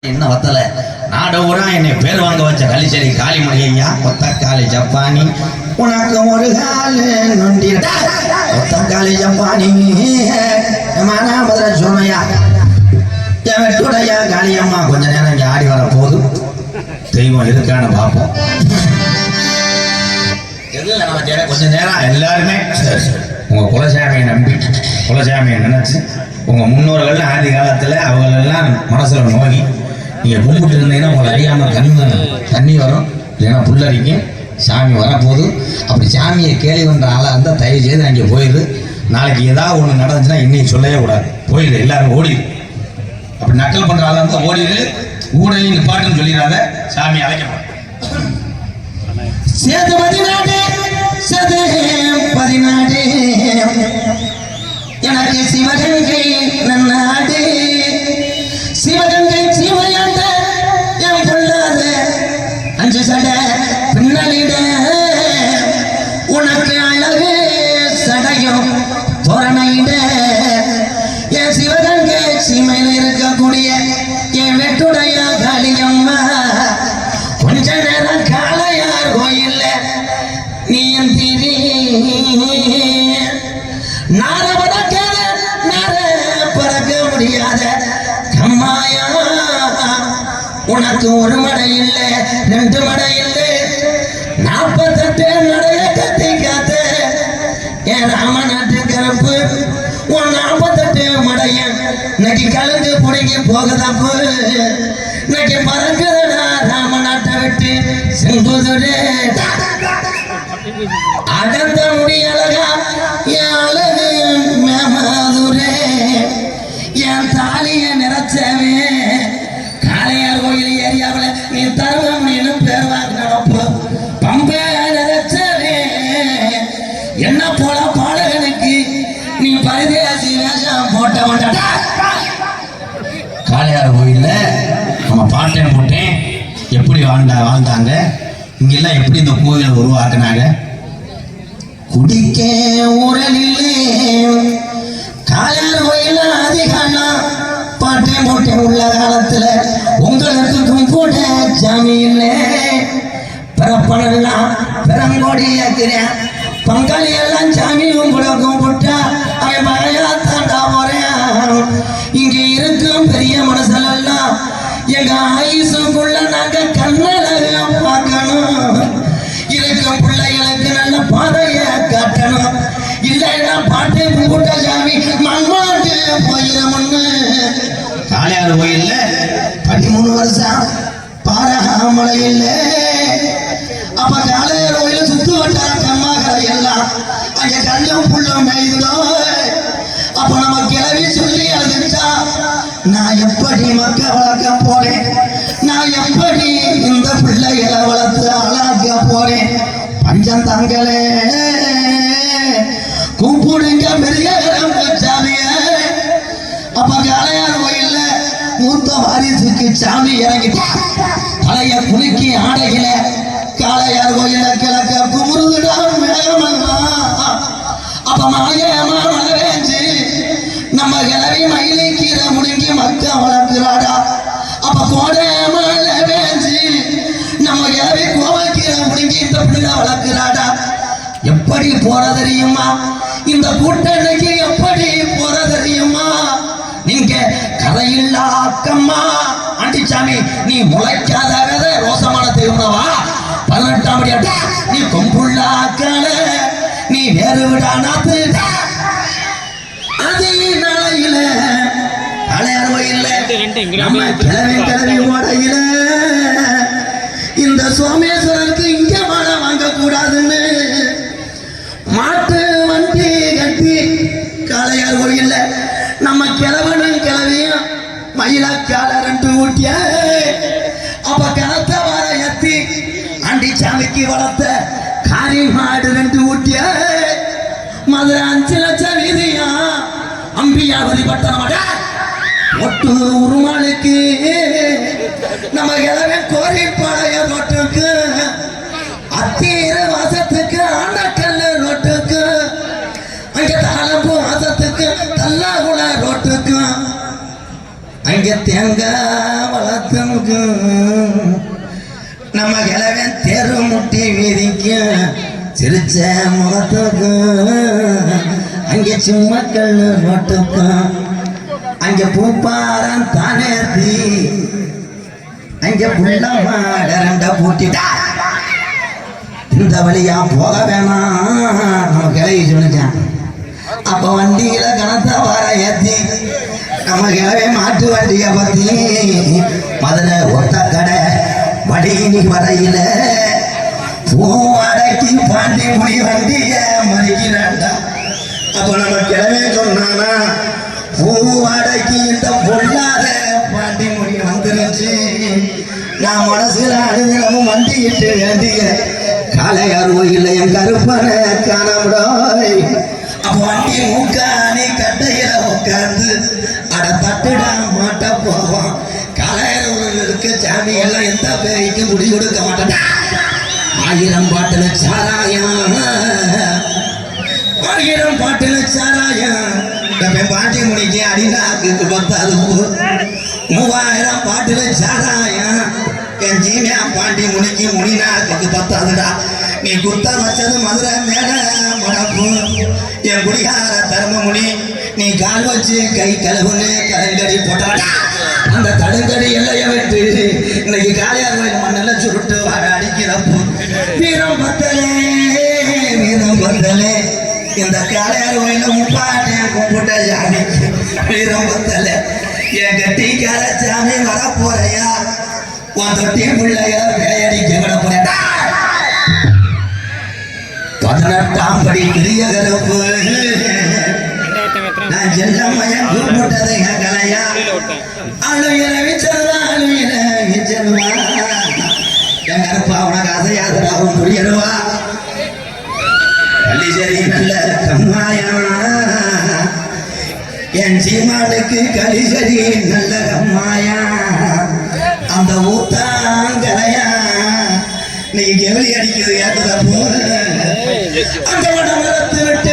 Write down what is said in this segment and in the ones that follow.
என்ன வத்தல நாடோரா என்னை பேர் வாங்க வச்ச கள்ளிச்சேரி காளிமணி ஐயா ஒத்தக்காளி ஜப்பானி உனக்கு ஒரு காலு நொண்டிடா ஒத்தக்காளி ஜப்பானி மதுரை சோமையா என் வெட்டுடையா காளியம்மா கொஞ்ச நேரம் இங்கே ஆடி வர போதும் தெய்வம் இருக்கான்னு பார்ப்போம். கொஞ்ச நேரம் எல்லாருமே உங்க குலசாமியை நம்பி குலசாமியை நினைச்சு உங்க முன்னோர்கள் ஆதி காலத்துல அவங்களெல்லாம் மனசுல நோக்கி நீங்க கும்பிட்டு இருந்தீங்கன்னா உங்களை அறியாம தண்ணி வரும், இல்லைன்னா புல்லரிக்கும். சாமி வரப்போது அப்படி சாமியை கேள்வி பண்ற ஆளா இருந்தா தயவு செய்து அங்கே போயிடு. நாளைக்கு ஏதாவது ஒண்ணு நடந்துச்சுன்னா இன்னைக்கு சொல்லவே கூடாது, போயிடு எல்லாரும் ஓடிடு. அப்படி நக்கல் பண்ற ஆளா இருந்தா ஓடிடு, ஊடையும் நிப்பாட்டுன்னு சொல்லிடாத. சாமி அழைக்கப்படும். சேது பதினாடு சது பதினாடு எனக்கு சிவகங்கை நன்னாடு சிவகங்கை சீமையாண்ட என் கொள்ளாத அஞ்சு சட பின்னலிட உனக்கு அழகு சடையும் தோரணையிட என் சிவகங்கை சீமையில் இருக்கக்கூடிய என் வெட்டுடைய காளியம்மா கொஞ்ச நேரம் காளையார் கோயில்ல நீ திரி நார பறக்காத நார பறக்க முடியாத கம்மாயா உனக்கு ஒரு மடை இல்லை ரெண்டு மடை இல்லை 48 நடைய கத்தி காத்த என் ராமநாட்டு கருப்பு உன் 48 மடைய நடி கலந்து புடுங்கி போகுதப்பு நடி மறக்குதடா ராமநாட்டை விட்டு செங்குதுரே அடந்த முடியலகா என் அழகு மேமாதுரே என் தாலிய நிறைச்சவே காளையார் கோயில் ஏரியாவில் நீ தருவ முடியும்னு பேர் வாங்கினப்போ பம்பே நிறைச்சவே என்ன போல பாடகனுக்கு நீ பரிதேசி வேஷம் போட்ட மாட்டா. காளையார் கோயில்ல நம்ம பாட்டன் போட்டேன் எப்படி வாழ்ந்தாங்க, இங்கெல்லாம் எப்படி இந்த கோயிலை உருவாக்குனாங்க. குடிக்க ஊரலில்லே காளையார் கோயில அதிகாரம் பாட்டேன் போட்டேன் உள்ள காலத்துல உங்களுக்கு கும்பிட சாமி இல்லை. பிறப்பனெல்லாம் பெரங்கோடி ஏற்கிறேன் பங்காளி எல்லாம் சாமி கும்பிட கும்பிட்டா அவன் மழையா தாண்டா போறேன். இங்க இருக்கும் பெரிய மனசல் எல்லாம் எங்க ஆயுசுக்குள்ள நாங்க கண்ணழக பார்க்கணும். இருக்கும் பிள்ளைகளுக்கு நல்ல பாதைய காட்டணும். இல்லைன்னா பாட்டை கும்பிட்ட சாமி மண்மாட்டு போயிடமுன்னு. காளையார் கோயில்ல 13 வருஷம் பாரமழை இல்லை. அப்ப காளையார் கோயில சுத்து வட்டார கம்மாக்கரை எல்லாம் அங்க கல்லும் புள்ளும் மேய்தோம். அப்ப நம்ம கிளவி சொல்லி அழுதுட்டா நான் எப்படி மக்க வளர்க்க போறேன், நான் எப்படி இந்த பிள்ளைகளை வளர்த்து அழாக்க போறேன். பஞ்சம் தாங்களே கூப்பிடுங்க பெரிய சாமிய. அப்ப காளையார் கோயில்ல மூத்த வாரிசுக்கு சாமி இறங்கிட்டா தலைய குலுக்கி ஆடையில காளையார் கோயில கிழக்க குமுறுதுடா மேகமெல்லாம். அப்ப மாயமா மழை வேஞ்சு நம்ம கிளவி மயிலை கீரை முடுங்கி மக்க வளர்க்கிறாடா. அப்ப கோடை மழை வேஞ்சு நம்ம கிளவி கோவக்கீரை முடுங்கி இந்த பிள்ளை வளர்க்கிறாடா. எப்படி போற தெரியுமா இந்த கூட்டணிக்கு, எப்படி போற தெரியுமா? நீங்க கதையில்லா அக்கம்மா ஆண்டிச்சாமி நீ முளைக்காத விதை ரோசமான தெய்வனவா 18ஆம் அடியாட்டா நீ கொம்புள்ளா அக்கால நீ வேறு விடா நாத்து. அதே நாளையில காளையார் கோயில்ல நம்ம கிளவி ஓடையில இந்த சோமேஸ்வரருக்கு இங்க மாலை வாங்க கூடாதுன்னு மாட்டு வண்டி கட்டி காளையார் கோயில்ல நம்ம கிழவனும் கிளவியும் மயிலக்கால 2 ஊட்டிய. அப்ப கனத்த வர எத்தி ஆண்டி சாமிக்கு வளர்த்த காரி மாடு 2 ஊட்டிய. மதுரை 5 லட்சம் வீதியா அம்பியா வழிபட்ட ஒட்டு உருமாளுக்கு நம்ம கிழவன் கோரிப்பாளைய ரோட்டுக்கு அத்தீர வாசத்துக்கு ஆண்டக்கல்ல ரோட்டுக்கு அங்க தாளம்பூ வாசத்துக்கு தல்லாகுள ரோட்டுக்கு அங்க அங்கே தேங்காய் வளர்த்தனுக்கு நம்ம கிழவன் தெரு முட்டி வீதிக்கும் சிரிச்ச முகத்துக்கு அங்கே சும்மக்கல் நோட்டுக்கும் அங்கே பூப்பாரம் தானேத்தி அங்கே புள்ள மாட ரெண்ட பூட்டிட்டா இந்த வழியா போக வேணாம் நம்ம கிளவி சொல்லிச்சான். அப்ப வண்டியில கனத்த வர ஏத்தி நம்ம கிளவே மாட்டு வண்டிய பத்தி மதுரை ஒத்த கடை வடினி வரையில பூ அடக்கி பாண்டி முடி வண்டிய மறிக்கிறாண்டா. அப்ப நம்ம கிளவே சொன்னானா பூ அடக்கி இந்த பொல்லாத பாண்டி முடி வந்துருச்சு. நான் மனசுல அழுதினமும் வண்டிட்டு வேண்டிய காளையார் கோயில்ல என் கருப்பனை காணவிடாய். அப்ப வண்டி மூக்கானி கட்டையில உட்கார்ந்து அட தட்டுடா மாட்ட போவோம். காளையார் கோயிலுக்கு சாமி எல்லாம் எந்த பேய்க்கு முடி கொடுக்க மாட்டேன். 1000 பாட்டுல சாராயம் 1000 பாட்டுல சாராயம் பாட்டி முடிக்க அடிநாக்கு 3000 பாட்டுல சாராயம் என் ஜீனியா பாண்டி முடிக்கு முடிநாக்கு 10,000. நீ குத்த வச்சது மதுரை மேல மடப்பு என் குடிகார தர்மமுடி. நீ கால் வச்சு கை கழுவுன்னு கருங்கடி போட்டாடா. அந்த தடுங்கடி எல்லைய விட்டு இன்னைக்கு காளையார் கோயில் மண்ணெல்லாம் சுருட்டு வர அடிக்கிறப்போ வீரம் பத்தலே வீரம் பத்தலே. இந்த காளையார் கோயில முப்பாட்டேன் கும்பிட்ட சாமி வீரம் பத்தலே. என் கட்டிக்கார சாமி வர போறையா உன் தொட்டி பிள்ளைய வேலையடிக்க விட போறேன். 18ஆம் படி கிரிய கருப்பு நான் செல்லம்மையன் கூப்பிட்டது என் கலையா. அழுகிற விச்சருவா அழுகிற விச்சருவா என் கருப்பா உனக்கு அசையாதராவும் புரியருவா. பள்ளி சரி நல்ல கம்மாயா என் சீமானுக்கு களிசரி நல்ல கம்மாயா. அந்த ஊத்தாங்கலையா நீங்க கெவலி அடிக்கிறது ஏற்றத போல அந்த உடமரத்து விட்டு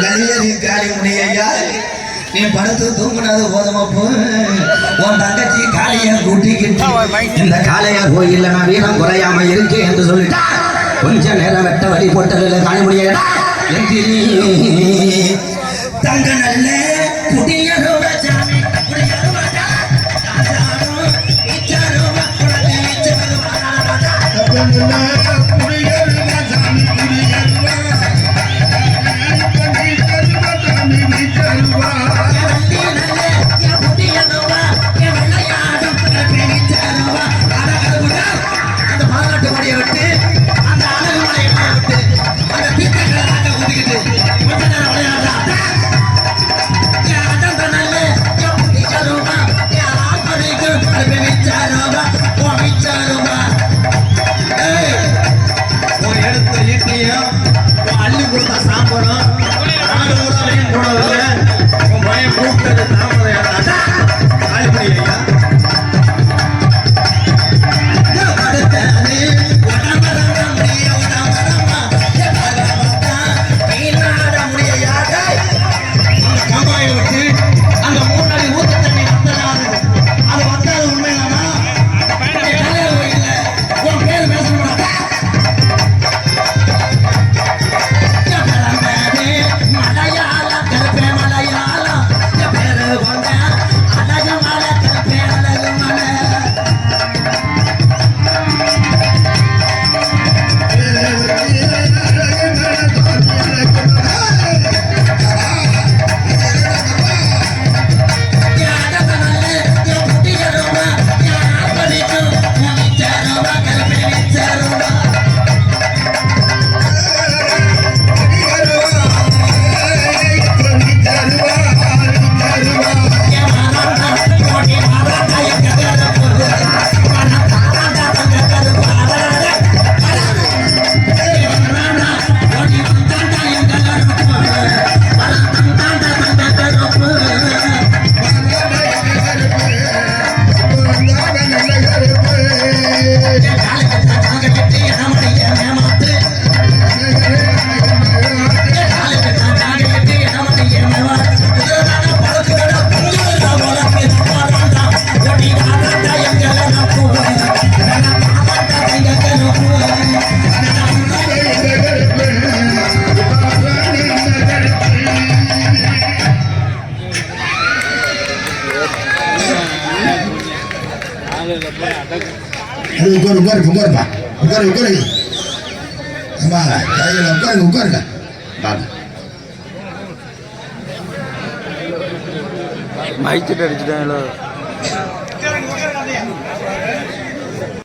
களிசரி காலி முனையா. நீ படுத்து தூங்குனது போதுமப்பு உன் தங்கச்சி காளிய கூட்டிக்கிட்டு இந்த காளையார் கோயில்ல நான் வீரம் குறையாம இருக்கேன் என்று சொல்லிட்டா. கொஞ்ச நேரம் வெட்ட வழி போட்டதில்லை காணி முடியடா. தங்க நல்ல குடியருவ சாமி அள்ளி கொடுத்தா சாப்பிடும் பயம் கூப்பிட்டது மலையாள அது உட்காருப்பா உட்காரு ஆமாங்க உட்காருங்க வாங்க. மைச்சிட்டு அடிச்சுட்டாங்களோ.